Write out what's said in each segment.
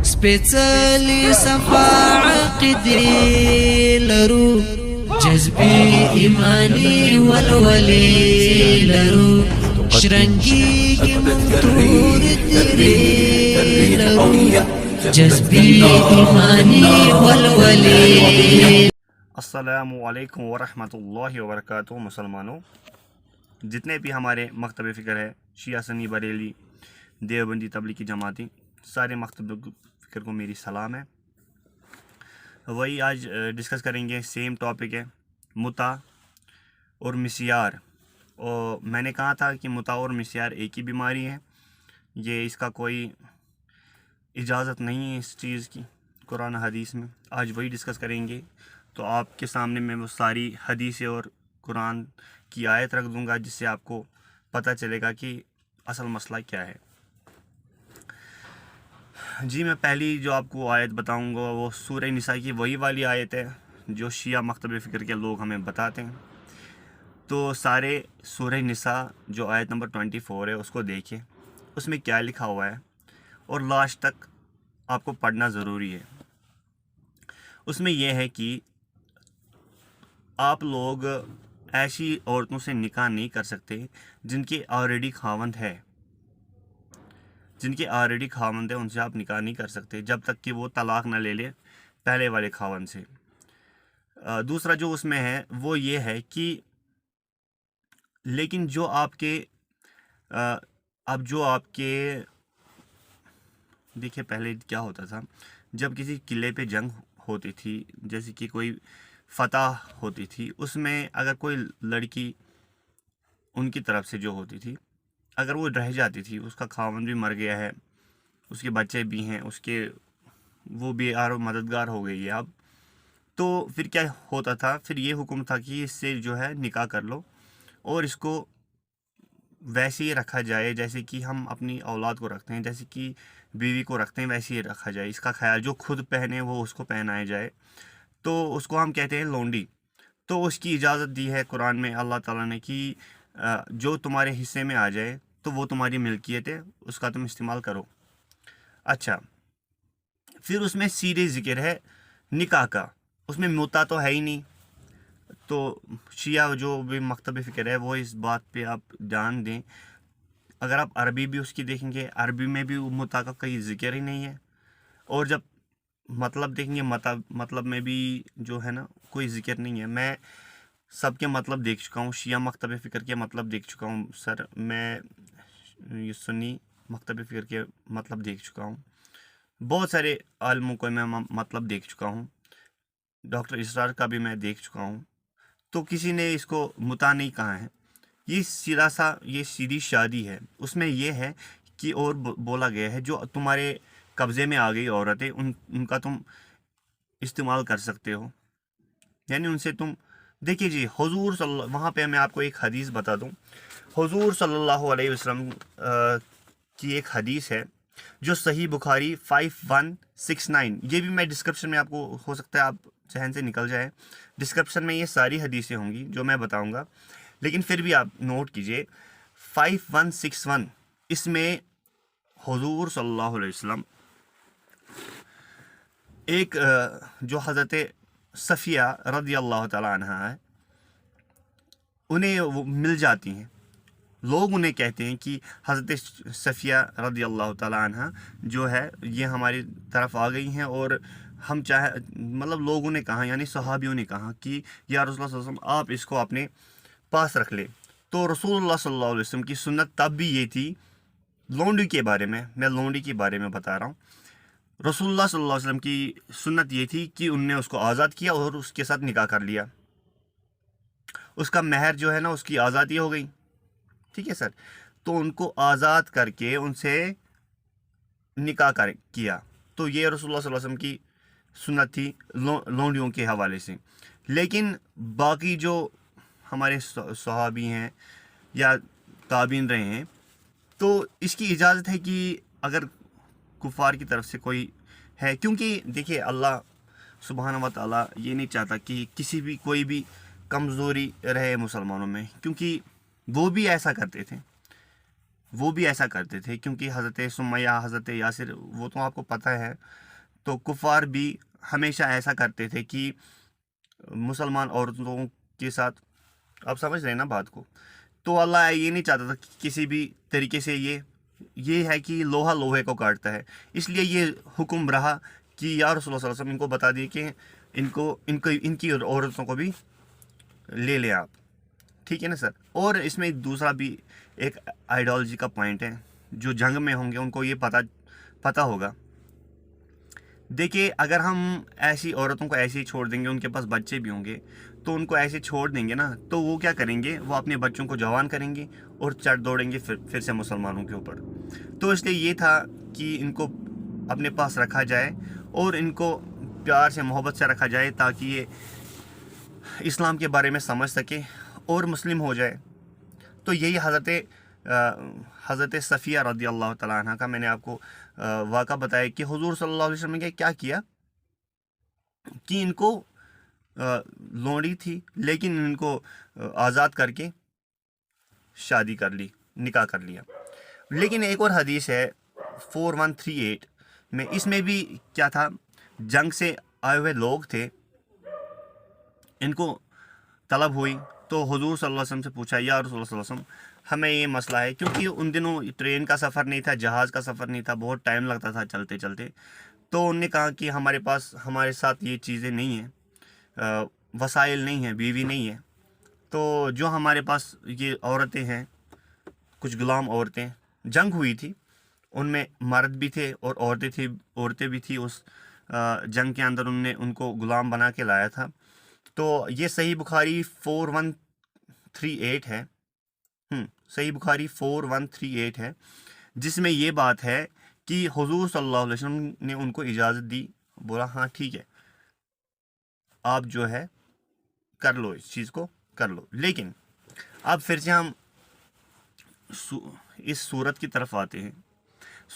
سپیڅلی صفا عقیدې لرو جذبی ایمانی ولولی لرو شرنگی کی منطور تیرے لرو جذبی ایمانی ولولی. السلام علیکم ورحمۃ اللہ وبرکاتہ. مسلمانوں، جتنے بھی ہمارے مکتب فکر ہے، شیعہ سنی بریلی دیوبندی تبلیغی جماعتی، سارے مکتب فکر کو میری سلام ہے. وہی آج ڈسکس کریں گے. سیم ٹاپک ہے متع اور مسیار. اور میں نے کہا تھا کہ متع اور مسیار ایک ہی بیماری ہے، یہ اس کا کوئی اجازت نہیں ہے اس چیز کی قرآن حدیث میں. آج وہی ڈسکس کریں گے. تو آپ کے سامنے میں وہ ساری حدیثیں اور قرآن کی آیت رکھ دوں گا، جس سے آپ کو پتہ چلے گا کہ اصل مسئلہ کیا ہے. جی، میں پہلی جو آپ کو آیت بتاؤں گا وہ سورہ نساء کی وہی والی آیت ہے جو شیعہ مکتب فکر کے لوگ ہمیں بتاتے ہیں. تو سارے سورہ نساء جو آیت نمبر 24 ہے اس کو دیکھیں، اس میں کیا لکھا ہوا ہے، اور لاسٹ تک آپ کو پڑھنا ضروری ہے. اس میں یہ ہے کہ آپ لوگ ایسی عورتوں سے نکاح نہیں کر سکتے جن کے آلریڈی خاوند ہے. جن کے آلریڈی خاوند ہے ان سے آپ نکاح نہیں کر سکتے جب تک کہ وہ طلاق نہ لے لے پہلے والے خاوند سے. دوسرا جو اس میں ہے وہ یہ ہے کہ لیکن جو آپ کے دیکھیں، پہلے کیا ہوتا تھا، جب کسی قلعے پہ جنگ ہوتی تھی، جیسے کہ کوئی فتح ہوتی تھی، اس میں اگر کوئی لڑکی ان کی طرف سے جو ہوتی تھی اگر وہ رہ جاتی تھی، اس کا خاوند بھی مر گیا ہے، اس کے بچے بھی ہیں، وہ بھی مددگار ہو گئی ہے اب، تو پھر کیا ہوتا تھا، پھر یہ حکم تھا کہ اس سے جو ہے نکاح کر لو اور اس کو ویسے ہی رکھا جائے جیسے کہ ہم اپنی اولاد کو رکھتے ہیں، جیسے کہ بیوی کو رکھتے ہیں، ویسے ہی رکھا جائے. اس کا خیال جو خود پہنے وہ اس کو پہنایا جائے. تو اس کو ہم کہتے ہیں لونڈی. تو اس کی اجازت دی ہے قرآن میں اللہ تعالیٰ نے کہ جو تمہارے حصے میں آ جائے تو وہ تمہاری ملکیت ہے، اس کا تم استعمال کرو. اچھا، پھر اس میں سیدھے ذکر ہے نکاح کا. اس میں متع تو ہے ہی نہیں. تو شیعہ جو بھی مکتب فکر ہے وہ اس بات پہ آپ دھیان دیں. اگر آپ عربی بھی اس کی دیکھیں گے، عربی میں بھی متع کا کوئی ذکر ہی نہیں ہے. اور جب مطلب دیکھیں گے، مطلب میں بھی جو ہے نا کوئی ذکر نہیں ہے. میں سب کے مطلب دیکھ چکا ہوں، شیعہ مکتب فکر کے مطلب دیکھ چکا ہوں سر. میں یہ سنی مکتب فکر کے مطلب دیکھ چکا ہوں. بہت سارے عالموں کو میں مطلب دیکھ چکا ہوں. ڈاکٹر اسرار کا بھی میں دیکھ چکا ہوں. تو کسی نے اس کو متع نہیں کہا ہے. یہ سیدھی شادی ہے. اس میں یہ ہے کہ اور بولا گیا ہے جو تمہارے قبضے میں آ گئی عورتیں ان کا تم استعمال کر سکتے ہو، یعنی ان سے تم دیکھیے. جی، حضور وہاں پہ میں آپ کو ایک حدیث بتا دوں. حضور صلی اللہ علیہ وسلم کی ایک حدیث ہے جو صحیح بخاری 5169، یہ بھی میں ڈسکرپشن میں آپ کو ہو سکتا ہے آپ ذہن سے نکل جائے، ڈسکرپشن میں یہ ساری حدیثیں ہوں گی جو میں بتاؤں گا، لیکن پھر بھی آپ نوٹ کیجئے. 5161 اس میں حضور صلی اللہ علیہ وسلم ایک جو حضرت صفیہ رضی اللہ تعالیٰ عنہ ہے انہیں وہ مل جاتی ہیں. لوگ انہیں کہتے ہیں کہ حضرت صفیہ رضی اللہ تعالیٰ عنہ جو ہے یہ ہماری طرف آ گئی ہیں، اور ہم مطلب لوگوں نے کہا، یعنی صحابیوں نے کہا کہ یا رسول اللہ صلی اللہ علیہ وسلم آپ اس کو اپنے پاس رکھ لیں. تو رسول اللہ صلی اللہ علیہ وسلم کی سنت تب بھی یہ تھی. لونڈی کے بارے میں لونڈی کے بارے میں بتا رہا ہوں. رسول اللہ صلی اللہ علیہ وسلم کی سنت یہ تھی کہ ان نے اس کو آزاد کیا اور اس کے ساتھ نکاح کر لیا. اس کا مہر جو ہے نا، اس کی آزادی ہو گئی. ٹھیک ہے سر. تو ان کو آزاد کر کے ان سے نکاح کیا. تو یہ رسول اللہ صلی اللہ علیہ وسلم کی سنت تھی لونڈیوں کے حوالے سے. لیکن باقی جو ہمارے صحابی ہیں یا تابعین رہے ہیں، تو اس کی اجازت ہے کہ اگر کفار کی طرف سے کوئی ہے، کیونکہ دیکھیے اللہ سبحانہ و تعالیٰ یہ نہیں چاہتا کہ کوئی بھی کمزوری رہے مسلمانوں میں، کیونکہ وہ بھی ایسا کرتے تھے. وہ بھی ایسا کرتے تھے، کیونکہ حضرت سمیہ، حضرت یاسر، وہ تو آپ کو پتہ ہے. تو کفار بھی ہمیشہ ایسا کرتے تھے کہ مسلمان عورتوں کے ساتھ، آپ سمجھ رہے ہیں نا بات کو. تو اللہ یہ نہیں چاہتا تھا کہ کسی بھی طریقے سے یہ ہے کہ لوہا لوہے کو کاٹتا ہے. اس لیے یہ حکم رہا کہ یا رسول اللہ صلی اللہ علیہ وسلم ان کو بتا دیے کہ ان کی عورتوں کو بھی لے لیں آپ. ٹھیک ہے نا سر. اور اس میں دوسرا بھی ایک آئیڈیالوجی کا پوائنٹ ہے، جو جنگ میں ہوں گے ان کو یہ پتہ ہوگا. دیکھیے، اگر ہم ایسی عورتوں کو ایسے ہی چھوڑ دیں گے، ان کے پاس بچے بھی ہوں گے تو ان کو ایسے چھوڑ دیں گے نا، تو وہ کیا کریں گے، وہ اپنے بچوں کو جوان کریں گے اور چڑھ دوڑیں گے پھر سے مسلمانوں کے اوپر. تو اس لیے یہ تھا کہ ان کو اپنے پاس رکھا جائے اور ان کو پیار سے محبت سے رکھا جائے تاکہ یہ اسلام کے بارے میں سمجھ سکے اور مسلم ہو جائے. تو یہی حضرت صفیہ رضی اللہ تعالیٰ عنہ کا میں نے آپ کو واقعہ بتایا کہ حضور صلی اللہ علیہ وسلم نے کیا کیا کہ ان کو لونڈی تھی لیکن ان کو آزاد کر کے شادی کر لی، نکاح کر لیا. لیکن ایک اور حدیث ہے 4138 میں، اس میں بھی کیا تھا، جنگ سے آئے ہوئے لوگ تھے، ان کو طلب ہوئی تو حضور صلی اللہ علیہ وسلم سے پوچھا، یا رسول اللہ صلی اللہ علیہ وسلم ہمیں یہ مسئلہ ہے، کیونکہ ان دنوں ٹرین کا سفر نہیں تھا، جہاز کا سفر نہیں تھا، بہت ٹائم لگتا تھا چلتے چلتے. تو انہوں نے کہا کہ ہمارے ساتھ یہ چیزیں نہیں ہیں، وسائل نہیں ہیں، بیوی نہیں ہے. تو جو ہمارے پاس یہ عورتیں ہیں، کچھ غلام عورتیں، جنگ ہوئی تھی، ان میں مرد بھی تھے اور عورتیں بھی تھی. اس جنگ کے اندر انہوں نے ان کو غلام بنا کے لایا تھا. تو یہ صحیح بخاری 4138 ہے، صحیح بخاری 4138 ہے، جس میں یہ بات ہے کہ حضور صلی اللہ علیہ وسلم نے ان کو اجازت دی، بولا ہاں ٹھیک ہے آپ جو ہے کر لو، اس چیز کو کر لو. لیکن اب پھر سے ہم اس صورت کی طرف آتے ہیں،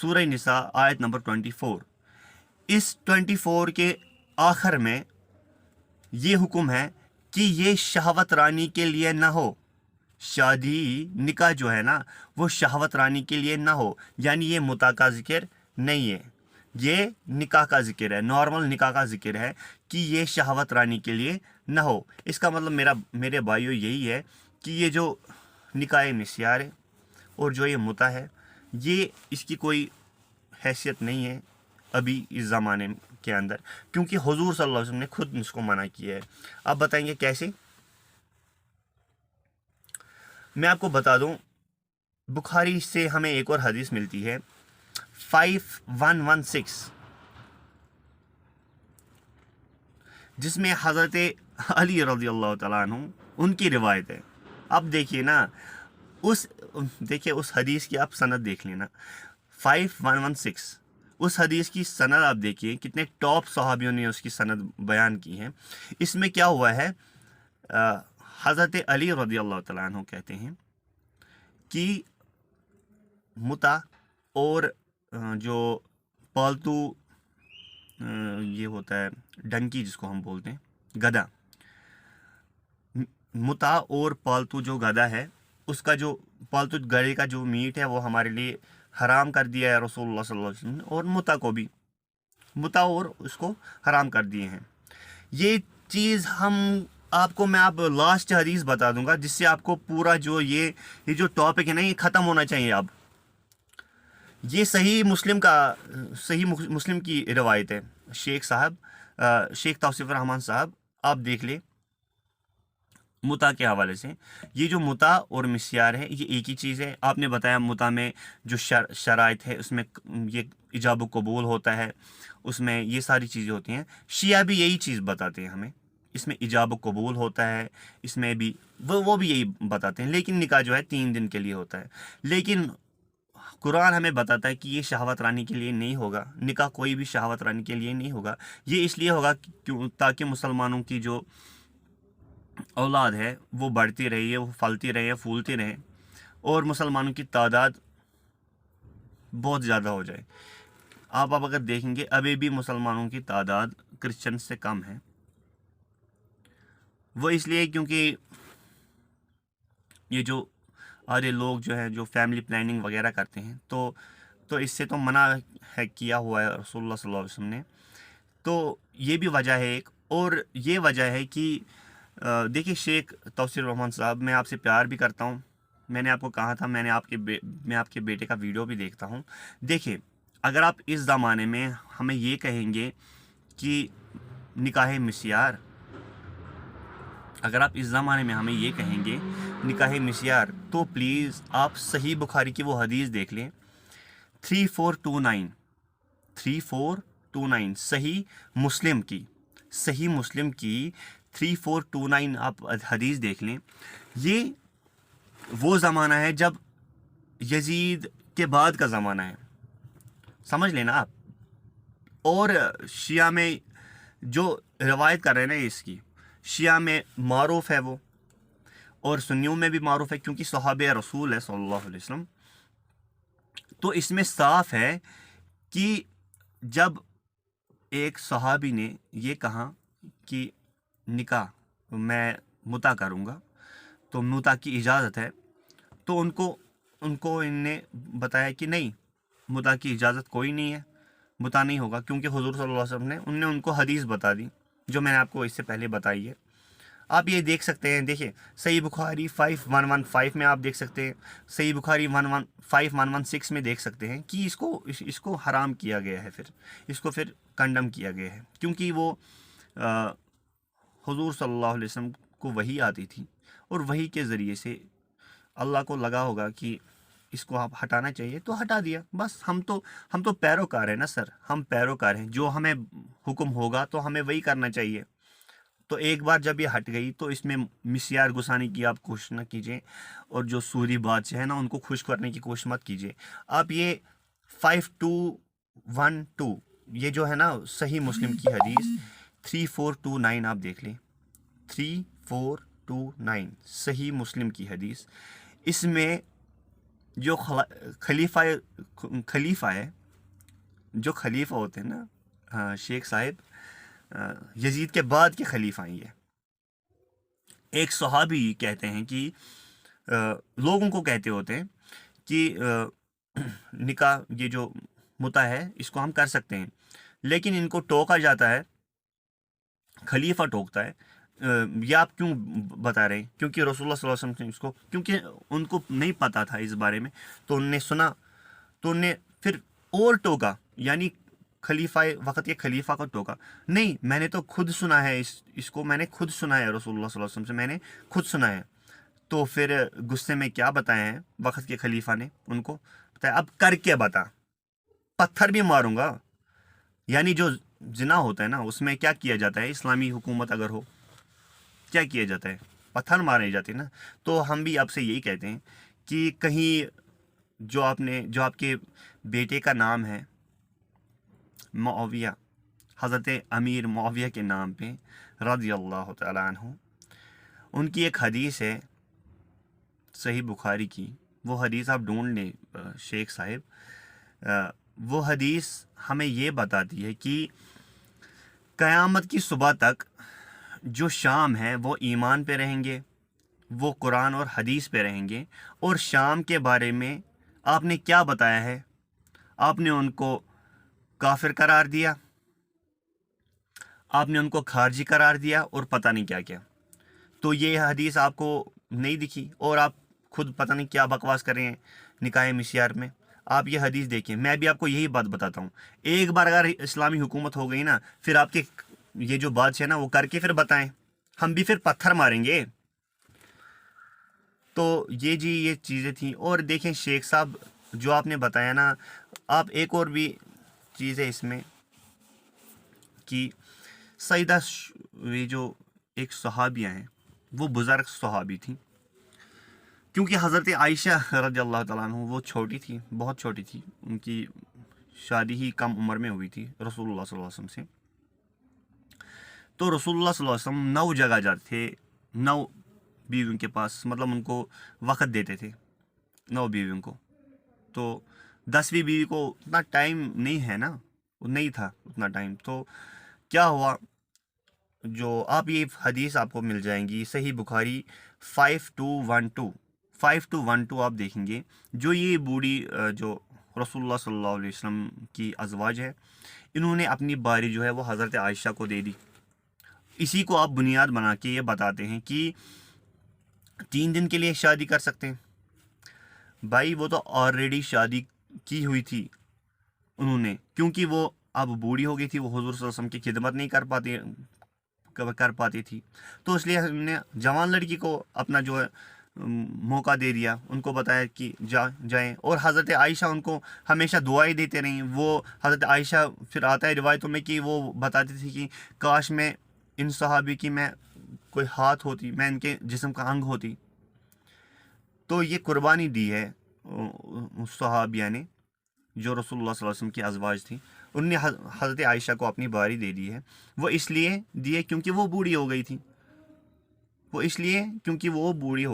سورہ نساء آیت نمبر 24. اس 24 کے آخر میں یہ حکم ہے کہ یہ شہوت رانی کے لیے نہ ہو. شادی نکاح جو ہے نا وہ شہوت رانی کے لیے نہ ہو، یعنی یہ متع کا ذکر نہیں ہے، یہ نکاح کا ذکر ہے، نارمل نکاح کا ذکر ہے کہ یہ شہوت رانی کے لیے نہ ہو. اس کا مطلب میرے بھائیو یہی ہے کہ یہ جو نکاح مسیار ہے اور جو یہ متع ہے، یہ اس کی کوئی حیثیت نہیں ہے ابھی اس زمانے کے اندر، کیونکہ حضور صلی اللہ علیہ وسلم نے خود اس کو منع کیا ہے. آپ بتائیں گے کیسے؟ میں آپ کو بتا دوں، بخاری سے ہمیں ایک اور حدیث ملتی ہے 5116، جس میں حضرت علی رضی اللہ تعالیٰ عنہ ان کی روایت ہے. اب دیکھیے نا، دیکھیے اس حدیث کی آپ سند دیکھ لینا، 5116، اس حدیث کی سند آپ دیکھیے کتنے ٹاپ صحابیوں نے اس کی سند بیان کی ہے. اس میں کیا ہوا ہے، حضرت علی رضی اللہ تعالیٰ عنہ کہتے ہیں کہ متع اور جو پالتو یہ ہوتا ہے ڈنکی جس کو ہم بولتے ہیں گدھا، متع اور پالتو جو گدھا ہے، اس کا جو پالتو گدھے کا جو میٹ ہے وہ ہمارے لیے حرام کر دیا ہے رسول اللہ صلی اللہ علیہ وسلم نے، اور متع کو بھی، متع اور اس کو حرام کر دیے ہیں. یہ چیز میں آپ لاسٹ حدیث بتا دوں گا جس سے آپ کو پورا یہ جو ٹاپک ہے نا یہ ختم ہونا چاہیے. اب یہ صحیح مسلم کی روایت ہے، شیخ توصیف الرحمان صاحب، آپ دیکھ لیں متع کے حوالے سے. یہ جو متع اور مسیار ہے یہ ایک ہی چیز ہے. آپ نے بتایا متع میں جو شرائط ہے اس میں یہ ایجاب و قبول ہوتا ہے، اس میں یہ ساری چیزیں ہوتی ہیں. شیعہ بھی یہی چیز بتاتے ہیں ہمیں، اس میں ایجاب و قبول ہوتا ہے، اس میں بھی وہ بھی یہی بتاتے ہیں. لیکن نکاح جو ہے 3 دن کے لیے ہوتا ہے. لیکن قرآن ہمیں بتاتا ہے کہ یہ شہوت رانی کے لیے نہیں ہوگا، نکاح کوئی بھی شہوت رانی کے لیے نہیں ہوگا. یہ اس لیے ہوگا تاکہ مسلمانوں کی جو اولاد ہے وہ بڑھتی رہی ہے، وہ پھلتی رہے، پھولتی رہے، اور مسلمانوں کی تعداد بہت زیادہ ہو جائے. آپ اگر دیکھیں گے ابھی بھی مسلمانوں کی تعداد کرسچن سے کم ہے. وہ اس لیے کیونکہ یہ جو اور یہ لوگ جو ہیں جو فیملی پلاننگ وغیرہ کرتے ہیں تو اس سے تو منع ہے کیا ہوا ہے رسول اللہ صلی اللہ علیہ وسلم نے. تو یہ بھی وجہ ہے ایک. اور یہ وجہ ہے کہ دیکھیے شیخ توصیف الرحمن صاحب، میں آپ سے پیار بھی کرتا ہوں. میں نے آپ کو کہا تھا میں آپ کے بیٹے کا ویڈیو بھی دیکھتا ہوں. دیکھیے اگر آپ اس زمانے میں ہمیں یہ کہیں گے کہ نکاح مسیار، اگر آپ اس زمانے میں ہمیں یہ کہیں گے نکاح مسیار، تو پلیز آپ صحیح بخاری کی وہ حدیث دیکھ لیں 3429 صحیح مسلم کی 3429 آپ حدیث دیکھ لیں. یہ وہ زمانہ ہے جب یزید کے بعد کا زمانہ ہے، سمجھ لینا آپ. اور شیعہ میں جو روایت کر رہے ہیں نا اس کی، شیعہ میں معروف ہے وہ، اور سنیوں میں بھی معروف ہے کیونکہ صحابہ رسول ہے صلی اللہ علیہ وسلم. تو اس میں صاف ہے کہ جب ایک صحابی نے یہ کہا کہ نکاح میں متع کروں گا تو متع کی اجازت ہے، تو ان نے بتایا کہ نہیں، متع کی اجازت کوئی نہیں ہے، متع نہیں ہوگا، کیونکہ حضور صلی اللہ علیہ وسلم نے ان کو حدیث بتا دی جو میں نے آپ کو اس سے پہلے بتائی ہے. آپ یہ دیکھ سکتے ہیں، دیکھیں صحیح بخاری 5115 میں آپ دیکھ سکتے ہیں، صحیح بخاری 5116 میں دیکھ سکتے ہیں کہ اس کو حرام کیا گیا ہے، پھر اس کو پھر کنڈم کیا گیا ہے، کیونکہ وہ حضور صلی اللہ علیہ وسلم کو وحی آتی تھی، اور وحی کے ذریعے سے اللہ کو لگا ہوگا کہ اس کو آپ ہٹانا چاہیے تو ہٹا دیا. بس ہم تو پیروکار ہیں نا سر، ہم پیروکار ہیں، جو ہمیں حکم ہوگا تو ہمیں وہی کرنا چاہیے. تو ایک بار جب یہ ہٹ گئی تو اس میں مسیار گھسانے کی آپ کوشش نہ کیجیے، اور جو سوری بادشاہ ہے نا ان کو خوش کرنے کی کوشش مت کیجیے. آپ یہ 5212 یہ جو ہے نا صحیح مسلم کی حدیث 3429 آپ دیکھ لیں، 3429 صحیح مسلم کی حدیث. اس میں جو خلیفہ ہے، جو خلیفہ ہوتے ہیں نا شیخ صاحب، یزید کے بعد کے خلیفہ ہیں. یہ ایک صحابی کہتے ہیں کہ لوگوں کو کہتے ہوتے ہیں کہ نکاح یہ جو متع ہے اس کو ہم کر سکتے ہیں، لیکن ان کو ٹوکا جاتا ہے، خلیفہ ٹوکتا ہے. یہ آپ کیوں بتا رہے ہیں؟ کیونکہ رسول اللہ صلی اللہ علیہ وسلم نے اس کو، کیونکہ ان کو نہیں پتا تھا اس بارے میں، تو ان نے سنا، تو ان نے پھر اور ٹوکا، یعنی خلیفہ وقت یہ خلیفہ کو ٹوکا. نہیں، میں نے تو خود سنا ہے، اس کو میں نے خود سنا ہے، رسول اللہ صلی اللہ علیہ وسلم سے میں نے خود سنا ہے. تو پھر غصے میں کیا بتایا ہے وقت کے خلیفہ نے ان کو بتایا، اب کر کے بتا، پتھر بھی ماروں گا. یعنی جو زنا ہوتا ہے نا اس میں کیا کیا جاتا ہے، اسلامی حکومت اگر ہو کیا کیا جاتا ہے، پتھر مارے جاتے ہیں نا. تو ہم بھی آپ سے یہی کہتے ہیں کہ کہیں جو آپ کے بیٹے کا نام ہے معاویہ، حضرت امیر معاویہ کے نام پہ رضی اللہ تعالیٰ عنہ، ان کی ایک حدیث ہے صحیح بخاری کی، وہ حدیث آپ ڈھونڈ لیں شیخ صاحب. وہ حدیث ہمیں یہ بتاتی ہے کہ قیامت کی صبح تک جو شام ہے وہ ایمان پہ رہیں گے، وہ قرآن اور حدیث پہ رہیں گے. اور شام کے بارے میں آپ نے کیا بتایا ہے؟ آپ نے ان کو کافر قرار دیا، آپ نے ان کو خارجی قرار دیا، اور پتہ نہیں کیا کیا. تو یہ حدیث آپ کو نہیں دکھی، اور آپ خود پتہ نہیں کیا بکواس کر رہے ہیں نکاح مسیار میں. آپ یہ حدیث دیکھیں، میں بھی آپ کو یہی بات بتاتا ہوں. ایک بار اگر اسلامی حکومت ہو گئی نا، پھر آپ کے یہ جو بادشاہ ہے نا وہ کر کے پھر بتائیں، ہم بھی پھر پتھر ماریں گے. تو یہ چیزیں تھیں. اور دیکھیں شیخ صاحب جو آپ نے بتایا نا، آپ ایک اور بھی چیز ہے اس میں کہ سیدہ یہ جو ایک صحابیہ ہیں وہ بزرگ صحابی تھیں، کیونکہ حضرت عائشہ رضی اللہ تعالیٰ عنہ وہ چھوٹی تھی، بہت چھوٹی تھی، ان کی شادی ہی کم عمر میں ہوئی تھی رسول اللہ صلی اللہ علیہ وسلم سے. تو رسول اللہ صلی اللہ علیہ وسلم 9 جگہ جاتے تھے، 9 بیویوں کے پاس، مطلب ان کو وقت دیتے تھے 9 بیویوں کو. تو 10ویں بیوی کو اتنا ٹائم نہیں ہے نا، نہیں تھا اتنا ٹائم. تو کیا ہوا، جو آپ یہ حدیث آپ کو مل جائیں گی صحیح بخاری 5212 5-1-2 آپ دیکھیں گے، جو یہ بوڑھی جو رسول اللہ صلی اللہ علیہ وسلم کی ازواج ہے، انہوں نے اپنی باری جو ہے وہ حضرت عائشہ کو دے دی۔ اسی کو آپ بنیاد بنا کے یہ بتاتے ہیں کہ 3 دن کے لیے شادی کر سکتے ہیں۔ بھائی وہ تو آلریڈی شادی کی ہوئی تھی انہوں نے، کیونکہ وہ اب بوڑھی ہو گئی تھی، وہ حضور صلی اللہ علیہ وسلم کی خدمت نہیں کر پاتی تھی، تو اس لیے ہم نے جوان لڑکی کو اپنا جو ہے موقع دے دیا، ان کو بتایا کہ جائیں، اور حضرت عائشہ ان کو ہمیشہ دعائیں دیتے رہیں۔ وہ حضرت عائشہ پھر آتا ہے روایتوں میں کہ وہ بتاتی تھی کہ کاش میں ان صحابی کی میں کوئی ہاتھ ہوتی، میں ان کے جسم کا انگ ہوتی۔ تو یہ قربانی دی ہے صحابیہ نے، جو رسول اللہ صلی اللہ علیہ وسلم کی ازواج تھیں، ان نے حضرت عائشہ کو اپنی باری دے دی ہے۔ وہ اس لیے دیے کیونکہ وہ بوڑھی ہو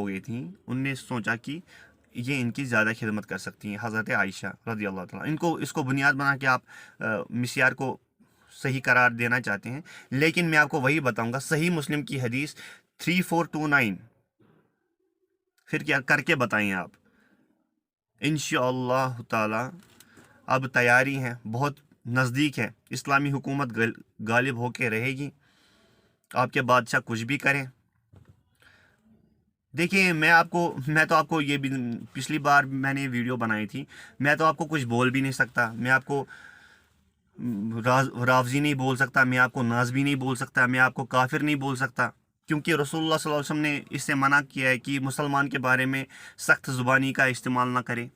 گئی تھیں، ان نے سوچا کہ یہ ان کی زیادہ خدمت کر سکتی ہیں، حضرت عائشہ رضی اللہ تعالیٰ۔ اس کو بنیاد بنا کے آپ مسیار کو صحیح قرار دینا چاہتے ہیں، لیکن میں آپ کو وہی بتاؤں گا، صحیح مسلم کی حدیث 3429 پھر کیا کر کے بتائیں آپ۔ انشاءاللہ تعالی اب تیاری ہے، بہت نزدیک ہے، اسلامی حکومت غالب ہو کے رہے گی، آپ کے بادشاہ کچھ بھی کریں۔ دیکھیں میں تو آپ کو یہ بھی پچھلی بار میں نے ویڈیو بنائی تھی، میں تو آپ کو کچھ بول بھی نہیں سکتا، میں آپ کو رافضی نہیں بول سکتا، میں آپ کو نازبی نہیں بول سکتا، میں آپ کو کافر نہیں بول سکتا، کیونکہ رسول اللہ صلی اللہ علیہ وسلم نے اس سے منع کیا ہے کہ مسلمان کے بارے میں سخت زبانی کا استعمال نہ کرے۔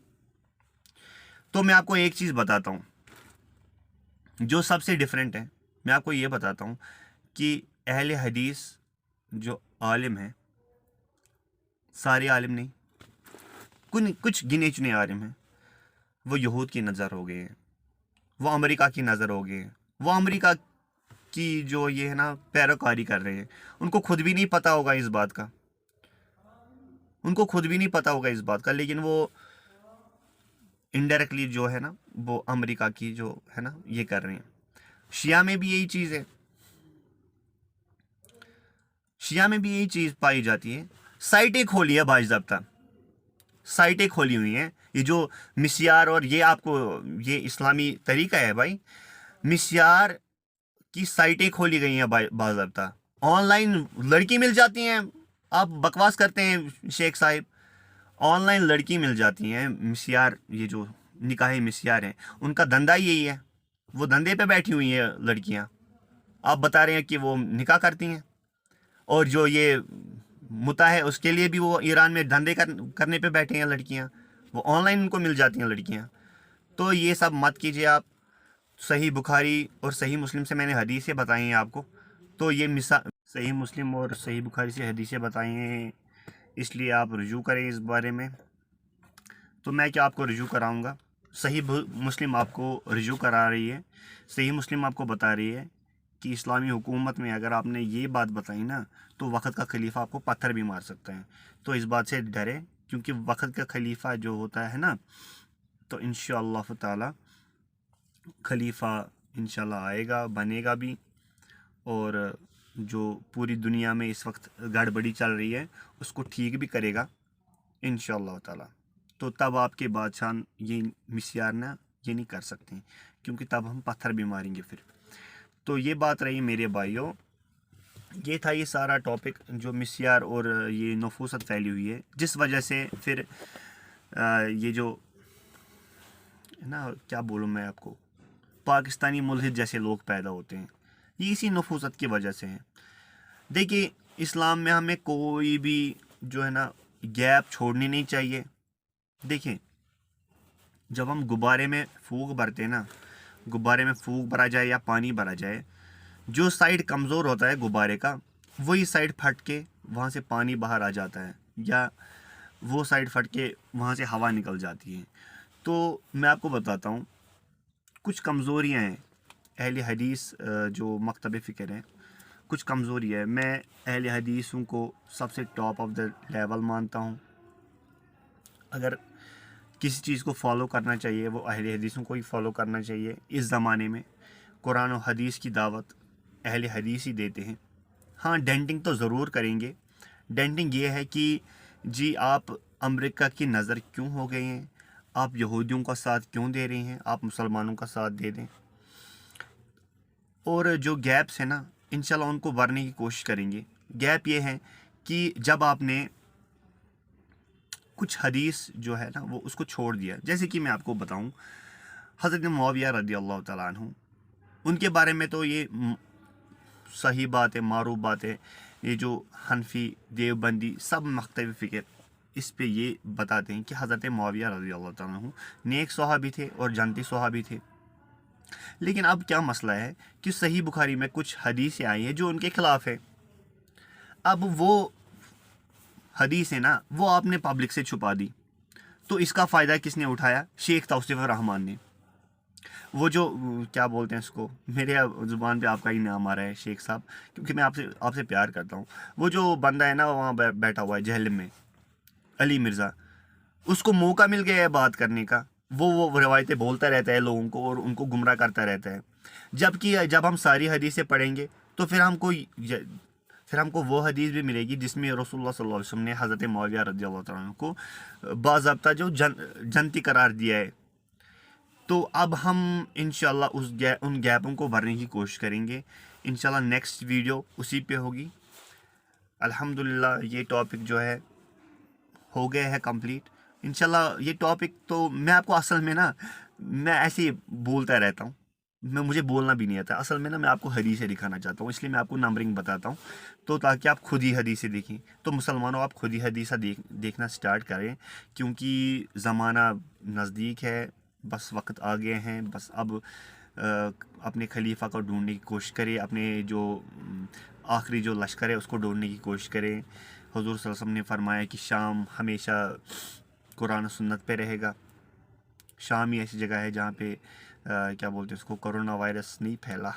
تو میں آپ کو ایک چیز بتاتا ہوں جو سب سے ڈیفرنٹ ہے، میں آپ کو یہ بتاتا ہوں کہ اہل حدیث جو عالم ہیں، سارے عالم نہیں، کچھ گنے چنے عالم ہیں، وہ یہود کی نظر ہو گئے ہیں، وہ امریکہ کی نظر ہو گئے ہیں، وہ امریکہ کی جو یہ ہے نا پیروکاری کر رہے ہیں، ان کو خود بھی نہیں پتا ہوگا اس بات کا، لیکن وہ انڈائریکٹلی جو ہے نا وہ امریکہ کی جو ہے نا یہ کر رہے ہیں۔ شیعہ میں بھی یہی چیز پائی جاتی ہے۔ سائٹیں کھولی ہے باضابطہ، سائٹیں کھولی ہوئی ہیں، یہ جو مسیار، اور یہ آپ کو یہ اسلامی طریقہ ہے بھائی، مسیار کی سائٹیں کھولی گئی ہیں باضابطہ، آن لائن لڑکی مل جاتی ہیں۔ آپ بکواس کرتے ہیں شیخ صاحب، آن لائن لڑکی مل جاتی ہیں، مسیار، یہ جو نکاح مسیار ہیں، ان کا دندہ یہی ہے، وہ دندے پہ بیٹھی ہوئی ہیں لڑکیاں، آپ بتا رہے ہیں کہ وہ نکاح کرتی ہیں، اور جو یہ متا ہے اس کے لیے بھی وہ ایران میں دھندے کرنے پہ بیٹھے ہیں لڑکیاں، وہ آن لائن ان کو مل جاتی ہیں لڑکیاں۔ تو یہ سب مت کیجیے آپ، صحیح بخاری اور صحیح مسلم سے میں نے حدیثیں بتائی ہیں آپ کو، تو یہ صحیح مسلم اور صحیح بخاری سے حدیثیں بتائی ہیں، اس لیے آپ رجوع کریں اس بارے میں۔ تو میں کیا آپ کو رجوع کراؤں گا، صحیح مسلم آپ کو رجوع کرا رہی ہے، صحیح مسلم آپ کو بتا رہی ہے کہ اسلامی حکومت میں اگر آپ نے یہ بات بتائی نا تو وقت کا خلیفہ آپ کو پتھر بھی مار سکتا ہے، تو اس بات سے ڈرے، کیونکہ وقت کا خلیفہ جو ہوتا ہے نا، تو انشاءاللہ تعالی خلیفہ انشاءاللہ آئے گا، بنے گا بھی، اور جو پوری دنیا میں اس وقت گڑبڑی چل رہی ہے اس کو ٹھیک بھی کرے گا انشاءاللہ تعالی۔ تو تب آپ کے بادشاہ یہ مسیار نہ یہ نہیں کر سکتے ہیں، کیونکہ تب ہم پتھر بھی ماریں گے پھر۔ تو یہ بات رہی میرے بھائیوں، یہ تھا یہ سارا ٹاپک جو مسیار اور یہ نفوست پھیلی ہوئی ہے، جس وجہ سے پھر یہ جو نا کیا بولوں میں آپ کو، پاکستانی ملحد جیسے لوگ پیدا ہوتے ہیں، یہ اسی نفوست کی وجہ سے ہیں۔ دیکھیے اسلام میں ہمیں کوئی بھی جو ہے نا گیپ چھوڑنی نہیں چاہیے۔ دیکھیں جب ہم غبارے میں پھونک بھرتے ہیں نا، غبارے میں پھونک بھرا جائے یا پانی بھرا جائے، جو سائڈ کمزور ہوتا ہے غبارے کا وہی سائڈ پھٹ کے وہاں سے پانی باہر آ جاتا ہے، یا وہ سائڈ پھٹ کے وہاں سے ہوا نکل جاتی ہے۔ تو میں آپ کو بتاتا ہوں کچھ کمزوریاں ہیں اہل حدیث جو مکتب فکر ہیں، کچھ کمزوری ہے۔ میں اہل حدیثوں کو سب سے ٹاپ آف دا لیول مانتا ہوں، اگر کسی چیز کو فالو کرنا چاہیے وہ اہل حدیثوں کو ہی فالو کرنا چاہیے۔ اس زمانے میں قرآن و حدیث کی دعوت اہل حدیث ہی دیتے ہیں۔ ہاں ڈینٹنگ تو ضرور کریں گے، ڈینٹنگ یہ ہے کہ جی آپ امریکہ کی نظر کیوں ہو گئے ہیں؟ آپ یہودیوں کا ساتھ کیوں دے رہے ہیں؟ آپ مسلمانوں کا ساتھ دے دیں. اور جو گیپس ہیں نا انشاءاللہ ان کو بھرنے کی کوشش کریں گے. گیپ یہ ہے کہ جب آپ نے کچھ حدیث جو ہے نا وہ اس کو چھوڑ دیا. جیسے کہ میں آپ کو بتاؤں حضرت معاویہ رضی اللہ تعالیٰ عنہ، ان کے بارے میں تو یہ صحیح بات ہے، معروف بات ہے. یہ جو حنفی، دیوبندی، سب مختلف فکر اس پہ یہ بتاتے ہیں کہ حضرت معاویہ رضی اللہ تعالیٰ عنہ نیک صحابی تھے اور جنتی صحابی تھے. لیکن اب کیا مسئلہ ہے کہ صحیح بخاری میں کچھ حدیثیں آئی ہیں جو ان کے خلاف ہے. اب وہ حدیث ہے نا وہ آپ نے پبلک سے چھپا دی، تو اس کا فائدہ کس نے اٹھایا؟ شیخ توصیف الرحمان نے. وہ جو کیا بولتے ہیں اس کو، میرے زبان پہ آپ کا ہی نام آ رہا ہے شیخ صاحب، کیونکہ میں آپ سے پیار کرتا ہوں. وہ جو بندہ ہے نا وہاں بیٹھا ہوا ہے جہلم میں، علی مرزا، اس کو موقع مل گیا ہے بات کرنے کا. وہ روایتیں بولتا رہتا ہے لوگوں کو اور ان کو گمراہ کرتا رہتا ہے. جبکہ جب ہم ساری حدیثیں پڑھیں گے تو پھر ہم کو وہ حدیث بھی ملے گی جس میں رسول اللہ صلی اللہ علیہ وسلم نے حضرت معاویہ رضی اللہ تعالیٰ عنہ کو باضابطہ جو جنتی قرار دیا ہے. تو اب ہم انشاءاللہ ان گیپوں کو بھرنے کی کوشش کریں گے. انشاءاللہ نیکسٹ ویڈیو اسی پہ ہوگی. الحمدللہ یہ ٹاپک جو ہے ہو گیا ہے کمپلیٹ. انشاءاللہ یہ ٹاپک تو میں آپ کو اصل میں نا میں ایسے ہی بولتا رہتا ہوں، مجھے بولنا بھی نہیں آتا. اصل میں نا میں آپ کو حدیثیں دکھانا چاہتا ہوں، اس لیے میں آپ کو نمبرنگ بتاتا ہوں تو تاکہ آپ خود ہی حدیثیں دیکھیں. تو مسلمانوں آپ خود ہی حدیثہ دیکھنا سٹارٹ کریں، کیونکہ زمانہ نزدیک ہے. بس وقت آ گئے ہیں. بس اب اپنے خلیفہ کو ڈھونڈنے کی کوشش کرے، اپنے جو آخری جو لشکر ہے اس کو ڈھونڈنے کی کوشش کریں. حضور صلی اللہ علیہ وسلم نے فرمایا کہ شام ہمیشہ قرآن و سنت پہ رہے گا. شام ہی ایسی جگہ ہے جہاں پہ کیا بولتے ہیں اس کو، کرونا وائرس نہیں پھیلا.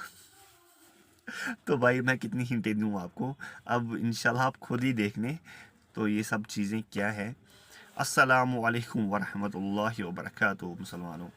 تو بھائی میں کتنی ہنٹیں دوں آپ کو، اب انشاءاللہ آپ خود ہی دیکھ لیں تو یہ سب چیزیں کیا ہے. السلام علیکم ورحمۃ اللہ وبرکاتہ مسلمانوں.